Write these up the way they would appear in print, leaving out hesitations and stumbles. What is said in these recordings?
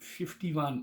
51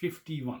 51।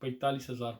45,000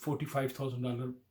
$45,000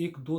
1 2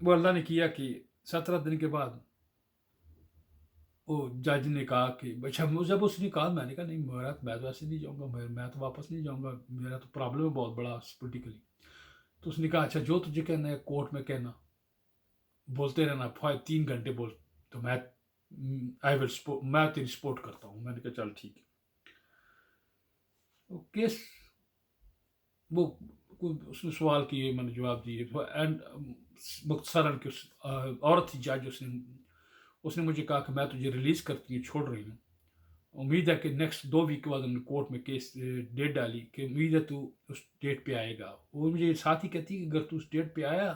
وہ اللہ نے کیا کہ 17 دن کے بعد وہ جج نے کہا کہ اچھا جب اس نے کہا میں نے کہا نہیں میں تو ایسے نہیں جاؤں گا، میں تو واپس نہیں جاؤں گا، میرا تو پرابلم ہے بہت بڑا پولیٹیکلی. تو اس نے کہا اچھا جو تجھے کہنا ہے کورٹ میں کہنا، بولتے رہنا 3 گھنٹے بول، تو میں میں تیری سپورٹ کرتا ہوں. میں نے کہا چل ٹھیک ہے. وہ کیس وہ اس نے سوال کیے، میں نے جواب دیے، اینڈ مختصراً کہ عورت تھی جج، اس نے مجھے کہا کہ میں تجھے ریلیز کرتی ہوں، چھوڑ رہی ہوں. امید ہے کہ نیکسٹ 2 ویک کے بعد ہم نے کورٹ میں کیس ڈیٹ ڈالی کہ امید ہے تو اس ڈیٹ پہ آئے گا. وہ مجھے ساتھ ہی کہتی کہ اگر تو اس ڈیٹ پہ آیا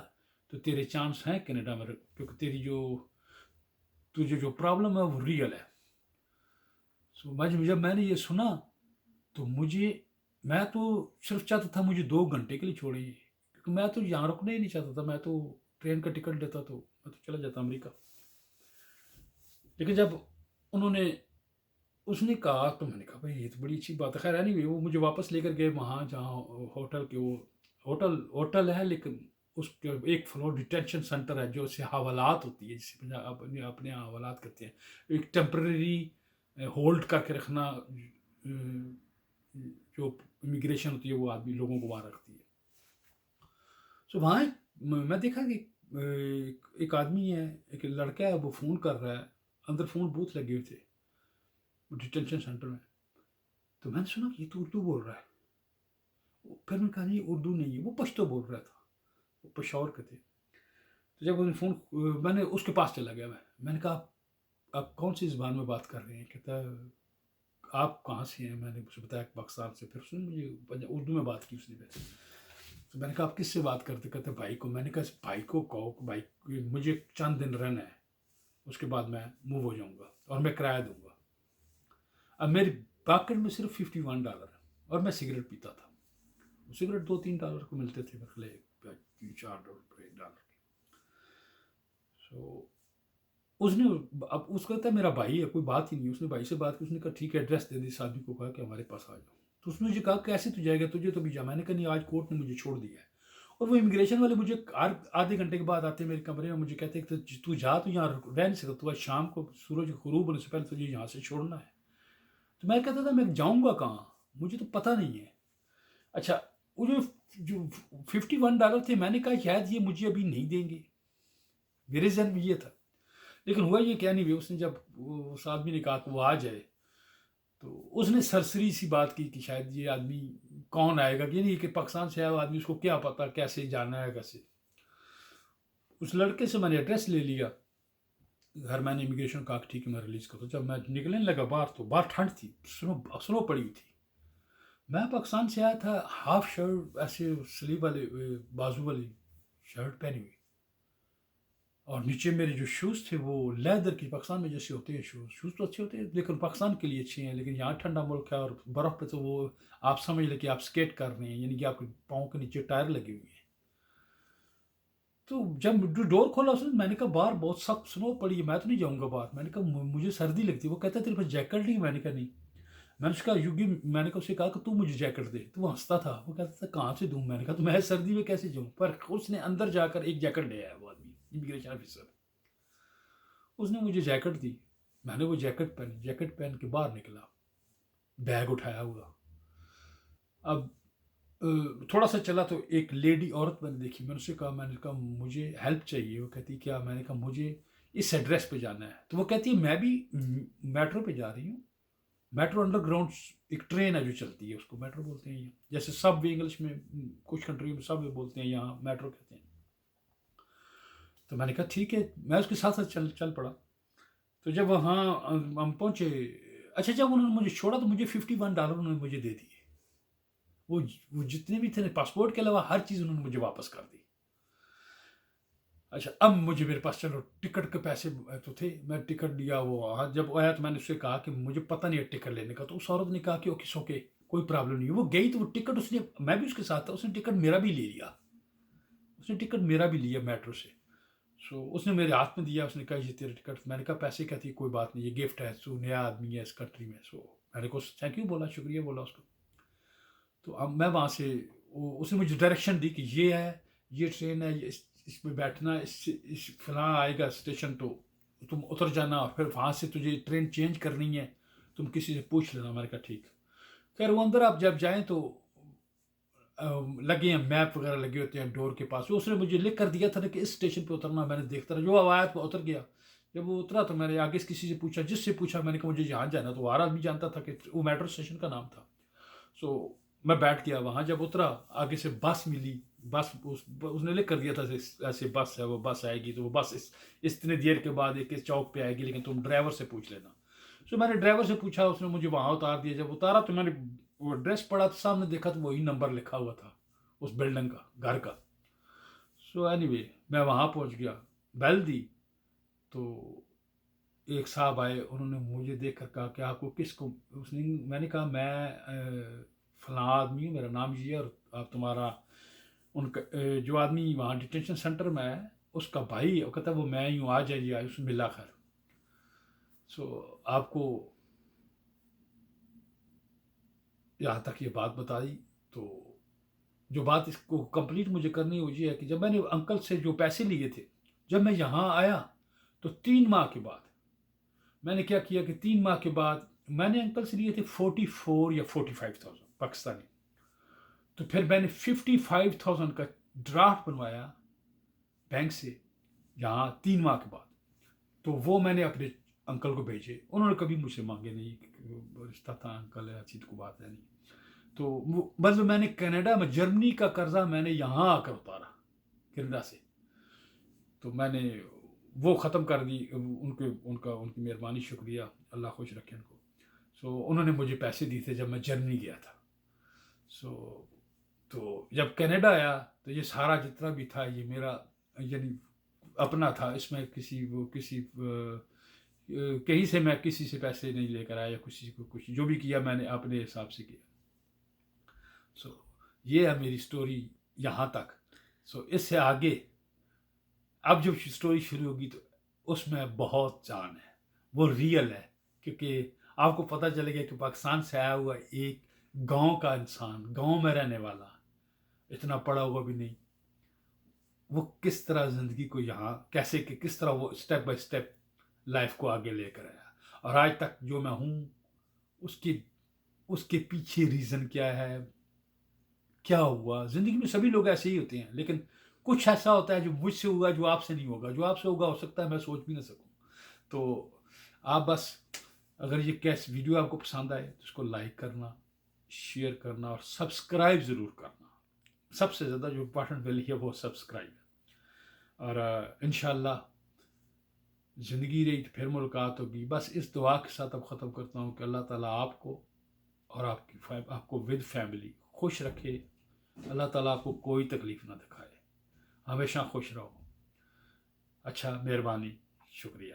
تو تیرے چانس ہیں کینیڈا میں، کیونکہ تیری تجھے جو پرابلم ہے وہ ریئل ہے. جب میں نے یہ سنا تو میں تو صرف چاہتا تھا مجھے 2 گھنٹے کے لیے چھوڑیں، کیونکہ میں تو یہاں رکنا ہی نہیں چاہتا تھا. میں تو ٹرین کا ٹکٹ لیتا تو میں تو چلا جاتا امریکہ. لیکن جب اس نے کہا تو میں نے کہا بھائی یہ تو بڑی اچھی بات ہے. خیر نہیں وہ مجھے واپس لے کر گئے وہاں جہاں ہوٹل کے وہ ہوٹل ہے، لیکن اس کے ایک فلور ڈیٹینشن سینٹر ہے جو اسے حوالات ہوتی ہے، جسے اپنے حوالات کرتے ہیں، ایک ٹیمپرری ہولڈ کر کے رکھنا. جو امیگریشن ہوتی ہے وہ آدمی لوگوں کو وہاں رکھتی ہے. سو وہاں میں دیکھا کہ ایک آدمی ہے، ایک لڑکا ہے، وہ فون کر رہا ہے، اندر فون بوتھ لگے ہوئے تھے ڈیٹینشن سینٹر میں. تو میں نے سنا کہ یہ تو اردو بول رہا ہے. پھر میں کہا نہیں اردو نہیں ہے، وہ پشتو بول رہا تھا، وہ پشاور کے تھے. تو جب میں نے اس کے پاس چلا گیا، میں نے کہا آپ کون سی زبان میں بات کر رہے ہیں؟ کہتا ہے آپ کہاں سے ہیں؟ میں نے اسے بتایا پاکستان سے. پھر اس نے مجھے اردو میں بات کی اس نے پھر. تو میں نے کہا آپ کس سے بات کرتے؟ کہتے بھائی کو. میں نے کہا بھائی کو کہو کہ بھائی مجھے چند دن رہنا ہے، اس کے بعد میں موو ہو جاؤں گا اور میں کرایہ دوں گا. اب میری پاکٹ میں صرف $51 ہے اور میں سگریٹ پیتا تھا. سگریٹ $2-3 کو ملتے تھے، $4 $1. سو اس نے اب اس کا کہتا ہے میرا بھائی ہے، کوئی بات ہی نہیں. اس نے بھائی سے بات کی، اس نے کہا ٹھیک ہے ایڈریس دے دی. اس آدمی کو کہا کہ ہمارے پاس آ جاؤ. تو اس نے مجھے کہا کیسے تو جائے گا، تجھے تو بھی جا. میں نے کہا نہیں آج کورٹ نے مجھے چھوڑ دیا ہے. اور وہ امیگریشن والے مجھے آدھے گھنٹے کے بعد آتے میرے کمرے میں، مجھے کہتے کہ تو جا، تو یہاں رہ نہیں سکتا، تو آج شام کو سورج غروب ہونے سے پہلے تجھے یہاں سے چھوڑنا ہے. تو میں کہتا تھا میں جاؤں گا کہاں، مجھے تو پتہ نہیں ہے. اچھا وہ جو $51 تھے، میں نے کہا شاید یہ مجھے ابھی نہیں دیں گے، میرے ذہن میں یہ تھا. لیکن ہوا یہ کیا نہیں بھی. اس نے جب اس آدمی نے کہا کہ وہ آ جائے تو اس نے سرسری سی بات کی کہ شاید یہ آدمی کون آئے گا، یعنی کہ پاکستان سے آیا ہوا آدمی، اس کو کیا پتا کیسے جانا ہے کیسے. اس لڑکے سے میں نے ایڈریس لے لیا گھر. میں نے امیگریشن کہا کہ ٹھیک ہے میں ریلیز کرتا ہوں. جب میں نکلنے لگا باہر تو باہر ٹھنڈ تھی، سنو پڑی ہوئی تھی. میں پاکستان سے آیا تھا، ہاف شرٹ ایسے سلیو والے بازو والی شرٹ پہنی ہوئی، اور نیچے میرے جو شوز تھے وہ لیدر کی، پاکستان میں جیسے ہوتے ہیں شوز تو اچھے ہوتے ہیں لیکن پاکستان کے لیے اچھے ہیں، لیکن یہاں ٹھنڈا ملک ہے اور برف پہ تو وہ آپ سمجھ لیں کہ آپ اسکیٹ کر رہے ہیں، یعنی کہ آپ کے پاؤں کے نیچے ٹائر لگے ہوئے ہیں. تو جب ڈور کھولا اس نے، میں نے کہا باہر بہت سخت سنو پڑی ہے، میں تو نہیں جاؤں گا باہر. میں نے کہا مجھے سردی لگتی ہے. وہ کہتا ہے تیرے پاس جیکٹ نہیں؟ میں نے کہا نہیں. میں نے اس کا میں نے اسے کہا کہ تو مجھے جیکٹ دے. تو وہ ہنستا تھا، وہ کہتا تھا کہاں سے دوں؟ میں نے کہا تو میں سردی میں کیسے جاؤں؟ پر اس نے اندر جا کر ایک جیکٹ لے آیا، وہ آدمی امیگریشن آفیسر. اس نے مجھے جیکٹ دی، میں نے وہ جیکٹ پہن کے باہر نکلا، بیگ اٹھایا ہوا. اب تھوڑا سا چلا تو ایک لیڈی عورت میں نے دیکھی. میں نے اسے کہا، میں نے کہا مجھے ہیلپ چاہیے. وہ کہتی کیا؟ میں نے کہا مجھے اس ایڈریس پہ جانا ہے. تو وہ کہتی ہے میں بھی میٹرو پہ جا رہی ہوں. میٹرو انڈر گراؤنڈ ایک ٹرین ہے جو چلتی ہے، اس کو میٹرو بولتے ہیں. جیسے سب وے انگلش میں، کچھ کنٹری میں سب وے بولتے ہیں، یہاں میٹرو کہتے ہیں. تو میں نے کہا ٹھیک ہے، میں اس کے ساتھ ساتھ چل پڑا. تو جب وہاں ہم پہنچے، اچھا جب انہوں نے مجھے چھوڑا تو مجھے $51 انہوں نے مجھے دے دیے. وہ جتنے بھی تھے پاسپورٹ کے علاوہ ہر چیز انہوں نے مجھے واپس کر دی. اچھا اب مجھے میرے پاس چلو ٹکٹ کے پیسے تو تھے، میں ٹکٹ لیا. وہ جب آیا تو میں نے اس سے کہا کہ مجھے پتہ نہیں ہے ٹکٹ لینے کا. تو اس عورت نے کہا کہ اوکے کوئی پرابلم نہیں. وہ گئی تو وہ ٹکٹ اس نے، میں بھی اس کے ساتھ تھا، اس نے ٹکٹ میرا بھی لے لیا. میٹرو سے. سو اس نے میرے ہاتھ میں دیا. اس نے کہا یہ تیرا ٹکٹ. میں نے کہا پیسے کہتی کوئی بات نہیں، یہ گفٹ ہے، تو نیا آدمی ہے اس کنٹری میں. سو میں نے کہا تھینک یو بولا، شکریہ بولا اس کو. تو اب میں وہاں سے اس نے مجھے ڈائریکشن دی کہ یہ ہے، یہ ٹرین ہے، اس میں بیٹھنا، اس فلاں آئے گا اسٹیشن تو تم اتر جانا، اور پھر وہاں سے تجھے ٹرین چینج کرنی ہے، تم کسی سے پوچھ لینا۔ میں نے کہا ٹھیک۔ خیر وہ اندر آپ جب جائیں تو لگے ہیں میپ وغیرہ لگے ہوتے ہیں ڈور کے پاس، اس نے مجھے لکھ کر دیا تھا نا کہ اس اسٹیشن پہ اترنا۔ میں نے دیکھتا رہا، جو آیا تو اتر گیا۔ جب وہ اترا تو میں نے آگے سے کسی سے پوچھا، جس سے پوچھا میں نے کہا مجھے یہاں جانا، تو وہ ہر آدمی جانتا تھا کہ وہ میٹرو اسٹیشن کا نام تھا۔ سو میں بیٹھ گیا وہاں۔ جب اترا آگے سے بس ملی، بس اس نے لکھ کر دیا تھا ایسے بس ہے، وہ بس آئے گی، تو وہ بس اتنے دیر کے بعد ایک چوک پہ آئے گی، لیکن تم ڈرائیور سے پوچھ لینا۔ سو میں نے ڈرائیور سے پوچھا، اس نے مجھے وہاں اتار دیا۔ جب اتارا تو میں نے وہ ایڈریس پڑھا تو سامنے دیکھا تو وہی نمبر لکھا ہوا تھا اس بلڈنگ کا، گھر کا۔ سو اینی وے میں وہاں پہنچ گیا، بیل دی تو ایک صاحب آئے، انہوں نے مجھے دیکھ کر کہا کہ آپ کو کس کو، میں نے کہا میں فلاں آدمی ہوں، میرا نام یہ ہے، اور آپ تمہارا ان کا جو آدمی وہاں ڈیٹینشن سینٹر میں ہے اس کا بھائی ہے۔ وہ کہتا ہے وہ میں ہی ہوں، آ جائیے، اس میں ملا خیر۔ سو آپ کو یہاں تک یہ بات بتائی، تو جو بات اس کو کمپلیٹ مجھے کرنی وہ یہ ہے کہ جب میں نے انکل سے جو پیسے لیے تھے، جب میں یہاں آیا تو 3 ماہ کے بعد میں نے کیا کیا کہ 3 ماہ کے بعد میں نے انکل سے لیے تھے 44 یا 45,000 پاکستانی۔ تو پھر میں نے 55,000 کا ڈرافٹ بنوایا بینک سے یہاں 3 ماہ کے بعد، تو وہ میں نے اپنے انکل کو بھیجے۔ انہوں نے کبھی مجھ سے مانگے نہیں، رشتہ تھا انکل ہے، اچھی کو بات ہے نہیں۔ تو مطلب میں نے کینیڈا میں جرمنی کا قرضہ میں نے یہاں آ کر اتارا کینیڈا سے، تو میں نے وہ ختم کر دی۔ ان کی مہربانی، شکریہ، اللہ خوش رکھے ان کو۔ سو انہوں نے مجھے پیسے دیے تھے جب میں جرمنی گیا تھا۔ سو تو جب کینیڈا آیا تو یہ سارا جتنا بھی تھا یہ میرا یعنی اپنا تھا، اس میں کہیں سے میں کسی سے پیسے نہیں لے کر آیا، یا کسی کو کچھ جو بھی کیا میں نے اپنے حساب سے کیا۔ سو یہ ہے میری سٹوری یہاں تک۔ سو اس سے آگے اب جب سٹوری شروع ہوگی تو اس میں بہت جان ہے، وہ ریئل ہے، کیونکہ آپ کو پتہ چلے گا کہ پاکستان سے آیا ہوا ایک گاؤں کا انسان، گاؤں میں رہنے والا، اتنا پڑھا ہوا بھی نہیں، وہ کس طرح زندگی کو یہاں کیسے کہ کس طرح وہ اسٹیپ بائی اسٹیپ لائف کو آگے لے کر آیا، اور آج تک جو میں ہوں اس کے پیچھے ریزن کیا ہے، کیا ہوا۔ زندگی میں سبھی لوگ ایسے ہی ہوتے ہیں، لیکن کچھ ایسا ہوتا ہے جو مجھ سے ہوگا جو آپ سے نہیں ہوگا، جو آپ سے ہوگا ہو سکتا ہے میں سوچ بھی نہ سکوں۔ تو آپ بس اگر یہ کیس ویڈیو آپ کو پسند آئے تو اس کو لائک کرنا، شیئر کرنا، اور سبسکرائب ضرور کرنا۔ سب سے زیادہ جو امپورٹنٹ ویلی ہے وہ سبسکرائب ہے۔ اور انشاءاللہ زندگی رہی تو پھر ملاقات ہوگی۔ بس اس دعا کے ساتھ اب ختم کرتا ہوں کہ اللہ تعالیٰ آپ کو اور آپ کو ود فیملی خوش رکھے، اللہ تعالیٰ آپ کو کوئی تکلیف نہ دکھائے، ہمیشہ خوش رہو۔ اچھا، مہربانی، شکریہ۔